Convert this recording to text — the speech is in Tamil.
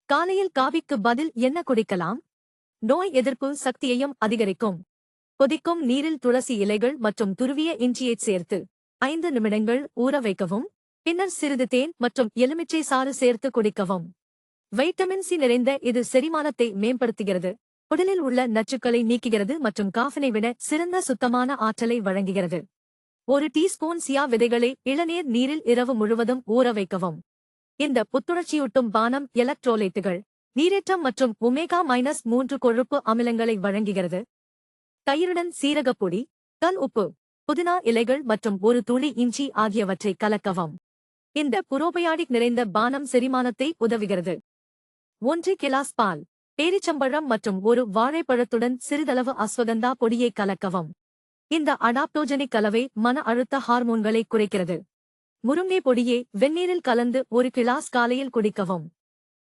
காலையில் காபிக்கு பதில் என்ன குடிக்கலாம்? நோய் எதிர்ப்பு சக்தியையும் அதிகரிக்கும். கொதிக்கும் நீரில் துளசி இலைகள் மற்றும் துருவிய இஞ்சியைச் சேர்த்து 5 நிமிடங்கள் ஊற வைக்கவும். பின்னர் சிறிது தேன் மற்றும் எலுமிச்சை சாறு சேர்த்து குடிக்கவும். வைட்டமின் சி நிறைந்த இது செரிமானத்தை மேம்படுத்துகிறது, உடலில் உள்ள நச்சுக்களை நீக்குகிறது மற்றும் காஃபினை விட சிறந்த சுத்தமான ஆற்றலை வழங்குகிறது. 1 டீஸ்பூன் சியா விதைகளை இளநீர் நீரில் இரவு முழுவதும் ஊற வைக்கவும். இந்த புத்துணர்ச்சியூட்டும் பானம் எலக்ட்ரோலைட்டுகள், நீரேற்றம் மற்றும் ஒமேகா-3 கொழுப்பு அமிலங்களை வழங்குகிறது. தயிருடன் சீரகப்பொடி, கல் உப்பு, புதினா இலைகள் மற்றும் ஒரு துளி இஞ்சி ஆகியவற்றை கலக்கவும். இந்த புரோபயாடிக் நிறைந்த பானம் செரிமானத்தை உதவுகிறது. 1 கிளாஸ் பால், பேரிச்சம்பழம் மற்றும் ஒரு வாழைப்பழத்துடன் சிறிதளவு அஸ்வகந்தா பொடியை கலக்கவும். இந்த அடாப்டோஜெனிக் கலவை மன அழுத்த ஹார்மோன்களை குறைக்கிறது. முருங்கை பொடியை வெந்நீரில் கலந்து 1 கிளாஸ் காலையில் குடிக்கவும்.